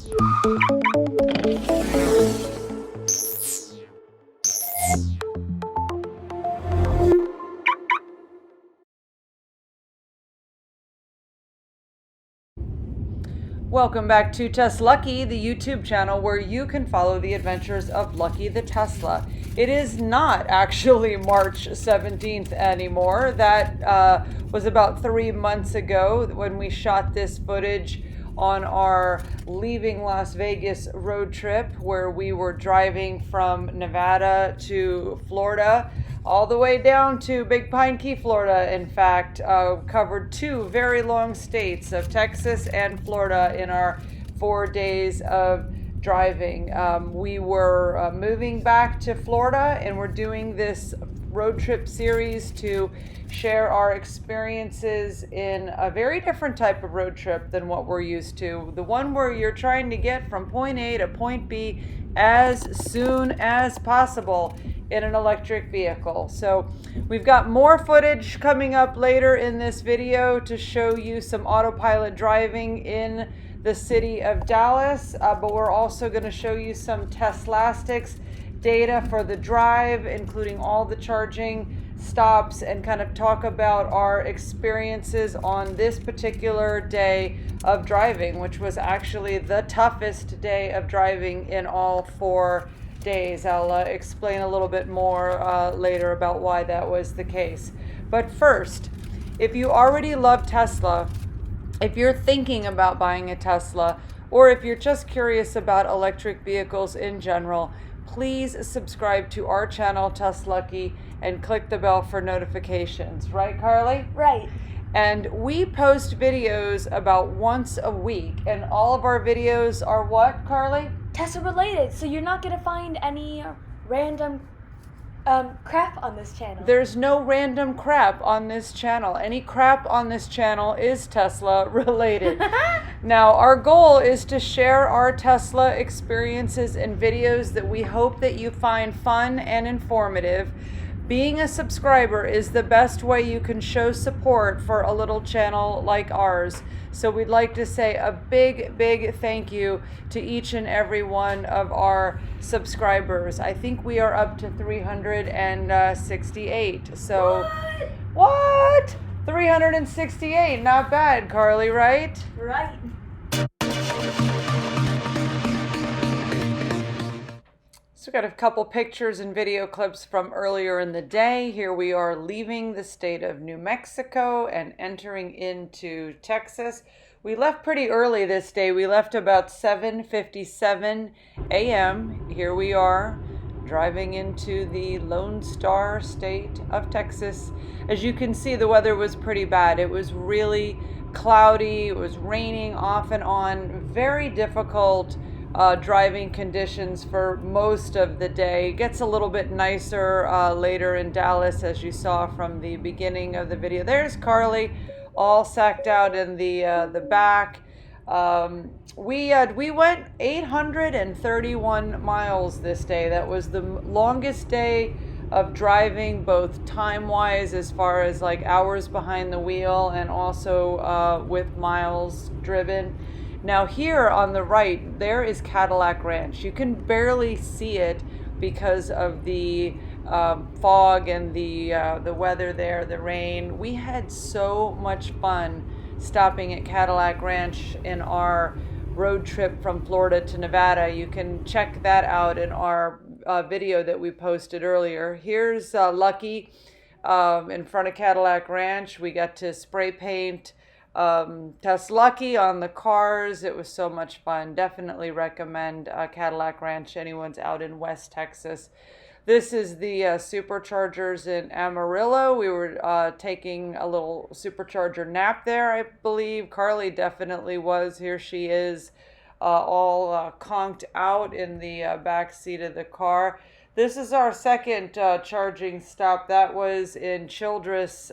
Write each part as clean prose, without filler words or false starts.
Welcome back to TesLUCKY, the YouTube channel where you can follow the adventures of Lucky the Tesla. It is not actually March 17th anymore. That was about 3 months ago when we shot this footage on our leaving Las Vegas road trip where we were driving from Nevada to Florida, all the way down to Big Pine Key, Florida. In fact, covered 2 very long states of Texas and Florida in our 4 days of driving. We were moving back to Florida, and we're doing this road trip series to share our experiences in a very different type of road trip than what we're used to. The one where you're trying to get from point A to point B as soon as possible in an electric vehicle. So we've got more footage coming up later in this video to show you some autopilot driving in the city of Dallas, but we're also going to show you some Teslastics data for the drive, including all the charging stops, and kind of talk about our experiences on this particular day of driving, which was actually the toughest day of driving in all 4 days. I'll explain a little bit more later about why that was the case. But first, if you already love Tesla, if you're thinking about buying a Tesla, or if you're just curious about electric vehicles in general, please subscribe to our channel, TesLUCKY, and click the bell for notifications. Right, Carly? Right. And we post videos about once a week, and all of our videos are what, Carly? Tesla related, so you're not going to find any random crap on this channel. There's no random crap on this channel. Any crap on this channel is Tesla related. Now, our goal is to share our Tesla experiences in videos that we hope that you find fun and informative. Being a subscriber is the best way you can show support for a little channel like ours. So we'd like to say a big, big thank you to each and every one of our subscribers. I think we are up to 368. So what? 368, not bad, Carly, right? Right. So we've got a couple pictures and video clips from earlier in the day. Here we are leaving the state of New Mexico and entering into Texas. We left pretty early this day. We left about 7:57 a.m. Here we are driving into the Lone Star state of Texas. As you can see, the weather was pretty bad. It was really cloudy. It was raining off and on. Very difficult driving conditions for most of the day. It gets a little bit nicer later in Dallas, as you saw from the beginning of the video. There's Carly, all sacked out in the back. We went 831 miles this day. That was the longest day of driving, both time-wise as far as like hours behind the wheel, and also with miles driven. Now here on the right, there is Cadillac Ranch. You can barely see it because of the fog and the weather there, the rain. We had so much fun stopping at Cadillac Ranch in our road trip from Florida to Nevada. You can check that out in our video that we posted earlier. Here's Lucky in front of Cadillac Ranch. We got to spray paint TesLUCKY on the cars. It was so much fun. Definitely recommend Cadillac Ranch. Anyone's out in West Texas. This is the superchargers in Amarillo. We were taking a little supercharger nap there, I believe. Carly definitely was. Here she is, all conked out in the back seat of the car. This is our second charging stop. That was in Childress,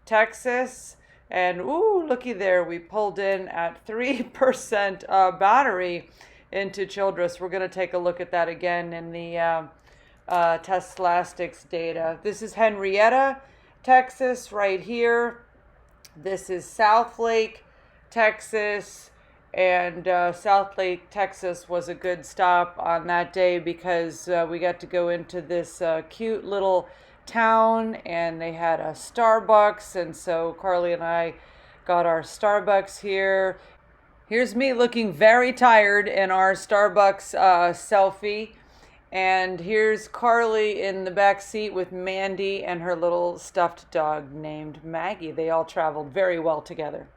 Texas. And ooh, looky there, we pulled in at 3% battery into Childress. We're going to take a look at that again in the Teslastics data. This is Henrietta, Texas, right here. This is Southlake, Texas. And South Lake, Texas was a good stop on that day because we got to go into this cute little town, and they had a Starbucks, and so Carly and I got our Starbucks here. Here's me looking very tired in our Starbucks selfie. And here's Carly in the back seat with Mandy and her little stuffed dog named Maggie. They all traveled very well together.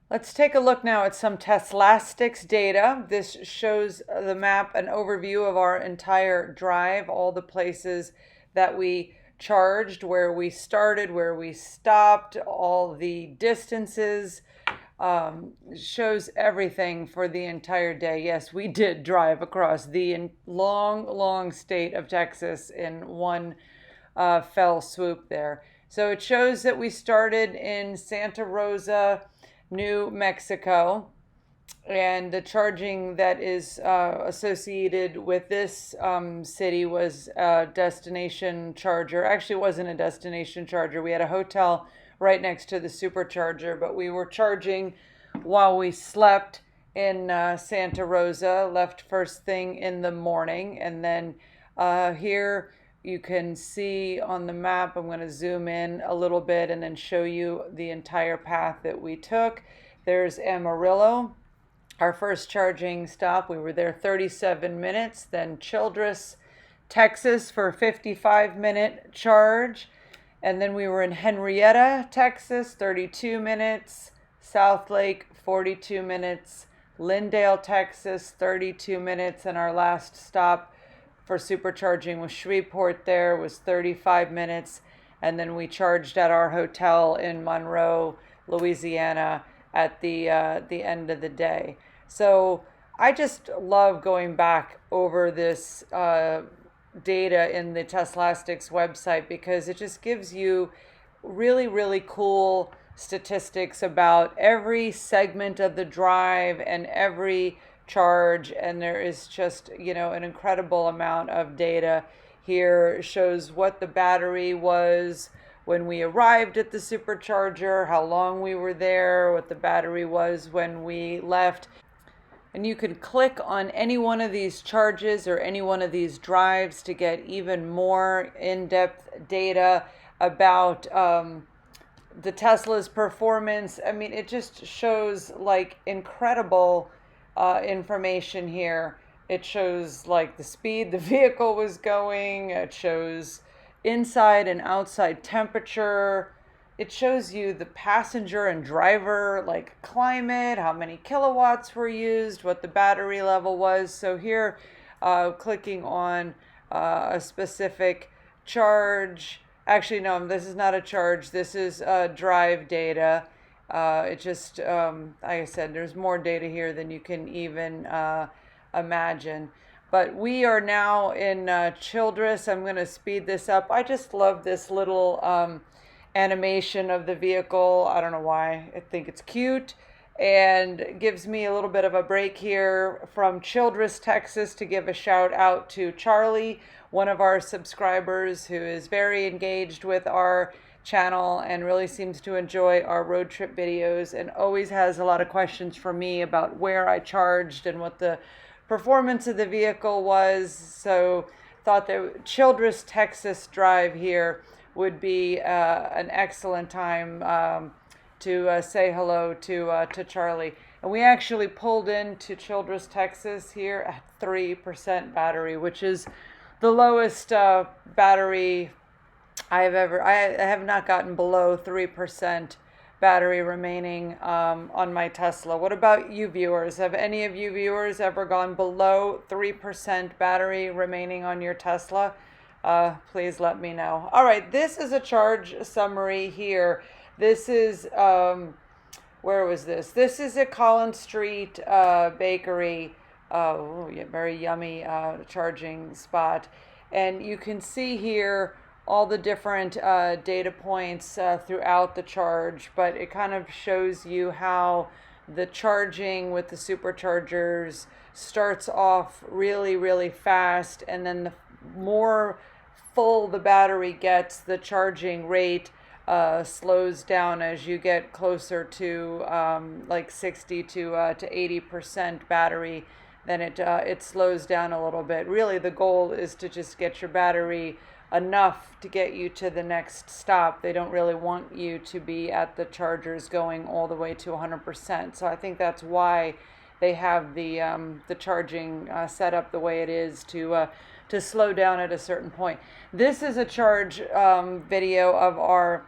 Let's take a look now at some Teslastics data. This shows the map, an overview of our entire drive, all the places that we charged, where we started, where we stopped, all the distances. Shows everything for the entire day. Yes, we did drive across the long state of Texas in one fell swoop there. So it shows that we started in Santa Rosa, New Mexico, and the charging that is associated with this city was a destination charger. Actually, it wasn't a destination charger. We had a hotel right next to the supercharger, but we were charging while we slept in Santa Rosa, left first thing in the morning. And then here you can see on the map, I'm going to zoom in a little bit and then show you the entire path that we took. There's Amarillo, our first charging stop. We were there 37 minutes. Then Childress, Texas for a 55-minute charge. And then we were in Henrietta, Texas, 32 minutes. South Lake, 42 minutes. Lindale, Texas, 32 minutes. And our last stop for supercharging was Shreveport. There was 35 minutes. And then we charged at our hotel in Monroe, Louisiana at the end of the day. So I just love going back over this data in the Teslastics website because it just gives you really cool statistics about every segment of the drive and every charge, and there is just an incredible amount of data here. It shows what the battery was when we arrived at the supercharger, how long we were there, what the battery was when we left. And you can click on any one of these charges or any one of these drives to get even more in-depth data about the Tesla's performance. I mean, it just shows like incredible information here. It shows like the speed the vehicle was going. It shows inside and outside temperature. It shows you the passenger and driver like climate, how many kilowatts were used, what the battery level was. So here, clicking on a specific charge. Actually, no, this is not a charge. This is drive data. It just, like I said, there's more data here than you can even imagine. But we are now in Childress. I'm going to speed this up. I just love this little animation of the vehicle. I don't know why. I think it's cute and gives me a little bit of a break here from Childress, Texas, to give a shout out to Charlie, one of our subscribers who is very engaged with our channel and really seems to enjoy our road trip videos and always has a lot of questions for me about where I charged and what the performance of the vehicle was. So thought that Childress, Texas drive here would be an excellent time to say hello to Charlie. And we actually pulled into Childress, Texas here at 3% battery, which is the lowest battery I have not gotten below 3% battery remaining on my Tesla. What about you viewers? Have any of you viewers ever gone below 3% battery remaining on your Tesla? Please let me know. All right, this is a charge summary here. This is, where was this? This is at Collins Street Bakery. Very yummy charging spot. And you can see here all the different data points throughout the charge, but it kind of shows you how the charging with the superchargers starts off really fast, and then the more full the battery gets, the charging rate slows down as you get closer to like 60 to 80% battery. Then it slows down a little bit. Really, the goal is to just get your battery enough to get you to the next stop. They don't really want you to be at the chargers going all the way to 100%. So I think that's why they have the charging set up the way it is to slow down at a certain point. This is a charge video of our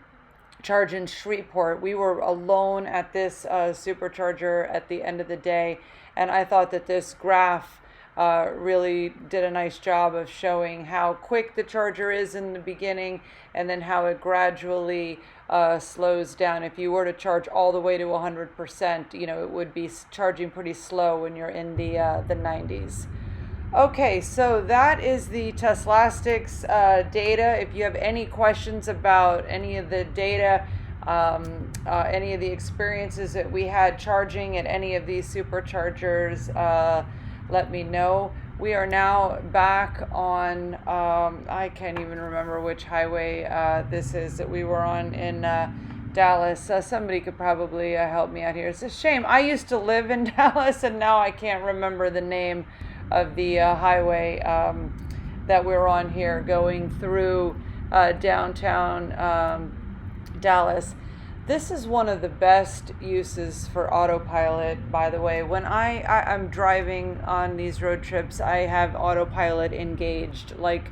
charge in Shreveport. We were alone at this supercharger at the end of the day, and I thought that this graph really did a nice job of showing how quick the charger is in the beginning and then how it gradually slows down. If you were to charge all the way to 100%, it would be charging pretty slow when you're in the 90s. Okay, so that is the Teslastics data. If you have any questions about any of the data, any of the experiences that we had charging at any of these superchargers, let me know. We are now back on, I can't even remember which highway this is that we were on in Dallas. Somebody could probably help me out here. It's a shame. I used to live in Dallas, and now I can't remember the name of the highway that we're on here going through downtown Dallas. This is one of the best uses for autopilot, by the way. When I'm driving on these road trips, I have autopilot engaged like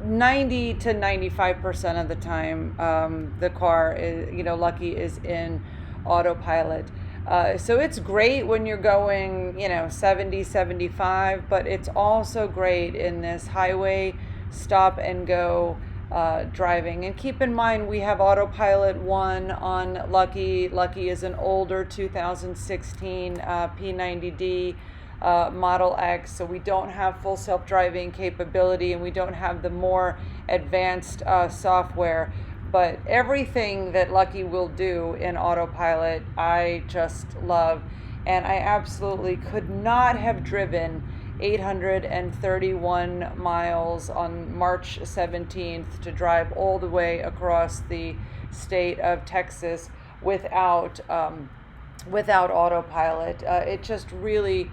90 to 95% of the time. The car is, Lucky is in autopilot. So it's great when you're going, 70, 75, but it's also great in this highway stop and go driving. And keep in mind, we have autopilot 1 on Lucky. Lucky is an older 2016 P90D Model X, so we don't have full self-driving capability, and we don't have the more advanced software. But everything that Lucky will do in autopilot, I just love. And I absolutely could not have driven 831 miles on March 17th to drive all the way across the state of Texas without autopilot. It just really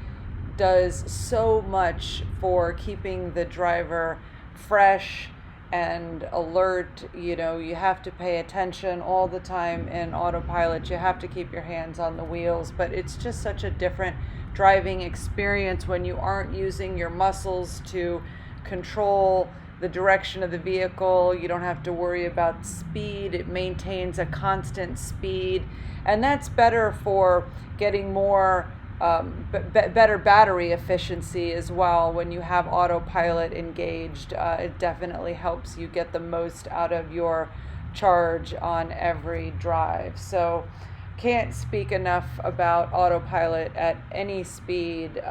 does so much for keeping the driver fresh and alert. You have to pay attention all the time in autopilot. You have to keep your hands on the wheels, but it's just such a different driving experience when you aren't using your muscles to control the direction of the vehicle. You don't have to worry about speed. It maintains a constant speed, and that's better for getting more better battery efficiency as well. When you have autopilot engaged, it definitely helps you get the most out of your charge on every drive. So can't speak enough about autopilot at any speed,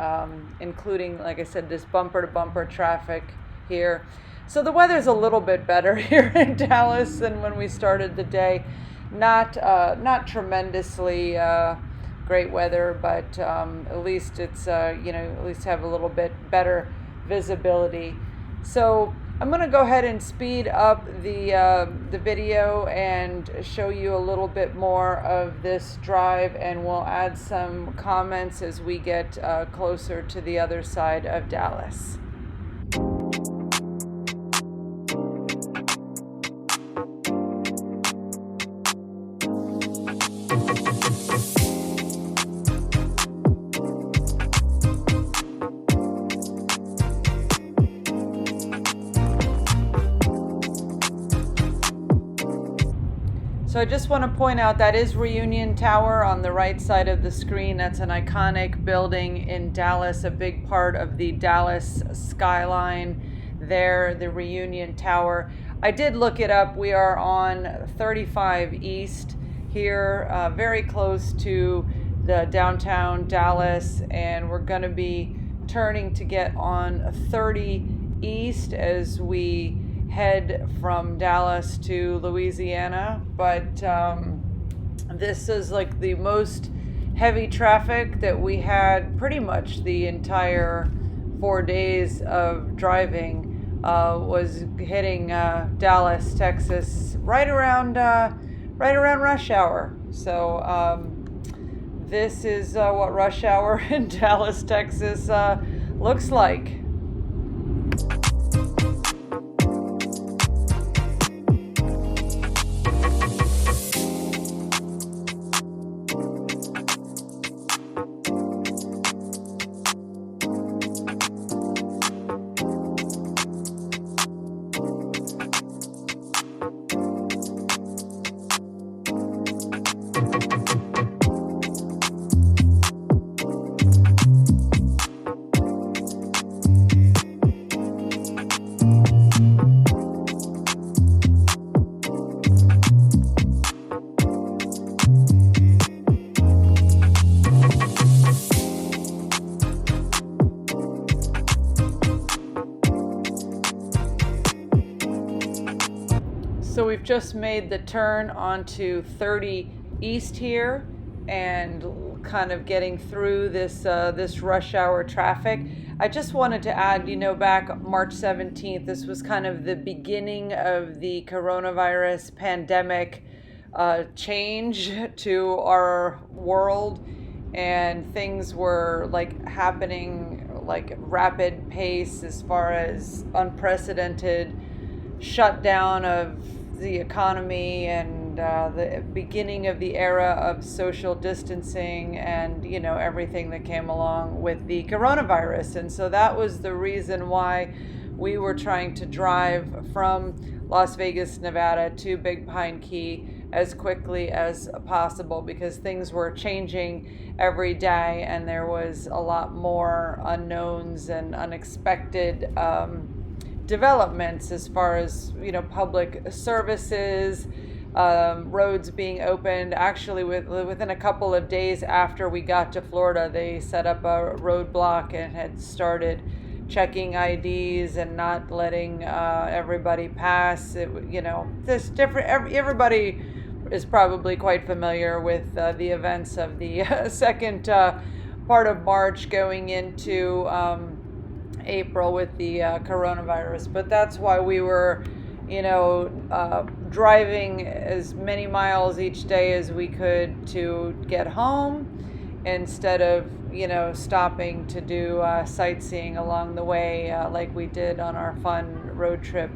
including, like I said, this bumper to bumper traffic here. So the weather's a little bit better here in Dallas than when we started the day. Not tremendously great weather, but at least it's at least have a little bit better visibility. So I'm going to go ahead and speed up the video and show you a little bit more of this drive, and we'll add some comments as we get closer to the other side of Dallas. So I just want to point out that is Reunion Tower on the right side of the screen. That's an iconic building in Dallas, a big part of the Dallas skyline there, the Reunion Tower. I did look it up. We are on 35 East here, very close to the downtown Dallas, and we're going to be turning to get on 30 East as we head from Dallas to Louisiana. But this is like the most heavy traffic that we had pretty much the entire 4 days of driving was hitting Dallas, Texas, right around rush hour. So this is what rush hour in Dallas, Texas looks like. So we've just made the turn onto 30 East here and kind of getting through this rush hour traffic. I just wanted to add, back March 17th, this was kind of the beginning of the coronavirus pandemic change to our world, and things were happening rapid pace as far as unprecedented shutdown of the economy and the beginning of the era of social distancing and everything that came along with the coronavirus. And so that was the reason why we were trying to drive from Las Vegas, Nevada to Big Pine Key as quickly as possible, because things were changing every day and there was a lot more unknowns and unexpected developments as far as public services, roads being opened. Actually, within a couple of days after we got to Florida, they set up a roadblock and had started checking IDs and not letting everybody pass. This different. Everybody is probably quite familiar with the events of the second part of March going into April with the coronavirus. But that's why we were driving as many miles each day as we could to get home, instead of stopping to do sightseeing along the way like we did on our fun road trip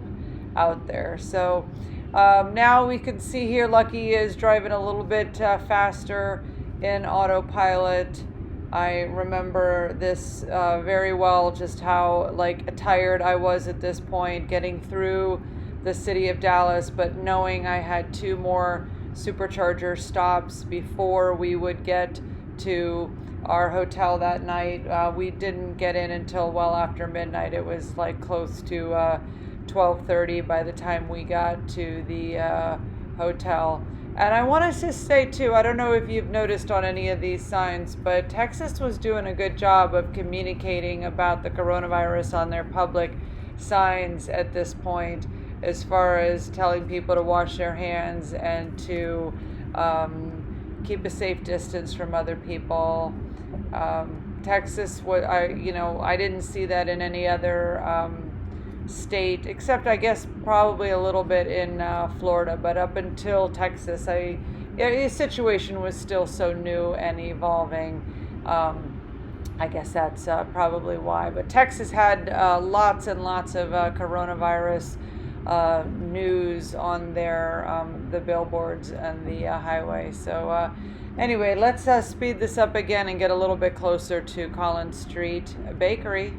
out there. So now we can see here Lucky is driving a little bit faster in autopilot. I remember this very well, just how tired I was at this point getting through the city of Dallas, but knowing I had 2 more supercharger stops before we would get to our hotel that night. We didn't get in until well after midnight. It was close to 12:30 by the time we got to the hotel. And I want to just say too, I don't know if you've noticed on any of these signs, but Texas was doing a good job of communicating about the coronavirus on their public signs at this point, as far as telling people to wash their hands and to keep a safe distance from other people. Texas, I didn't see that in any other state, except I guess probably a little bit in Florida, but up until Texas, the situation was still so new and evolving. I guess that's probably why. But Texas had lots and lots of coronavirus news on their the billboards and the highway. So anyway, let's speed this up again and get a little bit closer to Collins Street Bakery.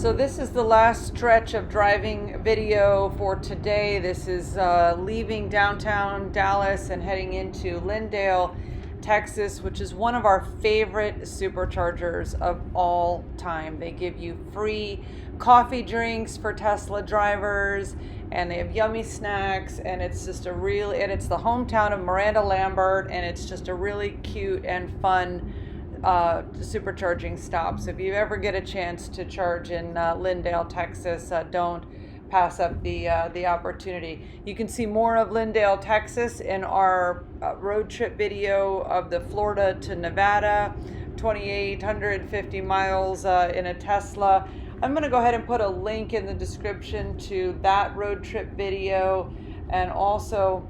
So this is the last stretch of driving video for today. This is leaving downtown Dallas and heading into Lindale, Texas, which is one of our favorite superchargers of all time. They give you free coffee drinks for Tesla drivers, and they have yummy snacks, and it's just a really, and it's the hometown of Miranda Lambert, and it's just a really cute and fun supercharging stop. So if you ever get a chance to charge in Lindale, Texas, don't pass up the opportunity. You can see more of Lindale, Texas in our road trip video of the Florida to Nevada, 2,850 miles in a Tesla. I'm going to go ahead and put a link in the description to that road trip video, and also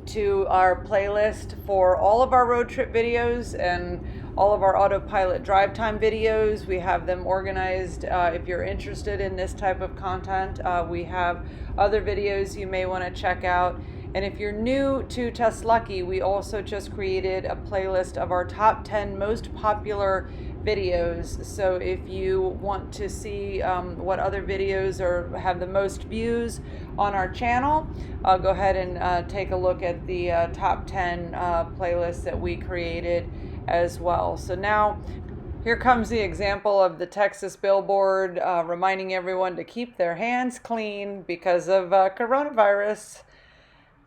to our playlist for all of our road trip videos and all of our autopilot drive time videos. We have them organized. If you're interested in this type of content, we have other videos you may want to check out. And if you're new to TesLUCKY, we also just created a playlist of our top 10 most popular videos. So if you want to see what other videos have the most views on our channel, go ahead and take a look at the top 10 playlists that we created as well. So now here comes the example of the Texas billboard reminding everyone to keep their hands clean because of coronavirus.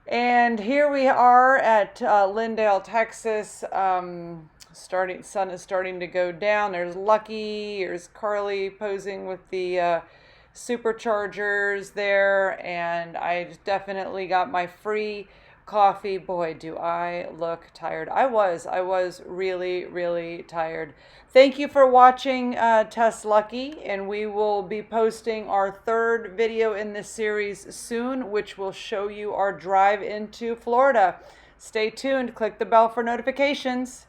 And here we are at Lindale, Texas. Sun is starting to go down. There's Lucky, here's Carly posing with the superchargers there, and I definitely got my free coffee. Boy, do I look tired. I was really, really tired. Thank you for watching TesLUCKY, and we will be posting our third video in this series soon, which will show you our drive into Florida. Stay tuned. Click the bell for notifications.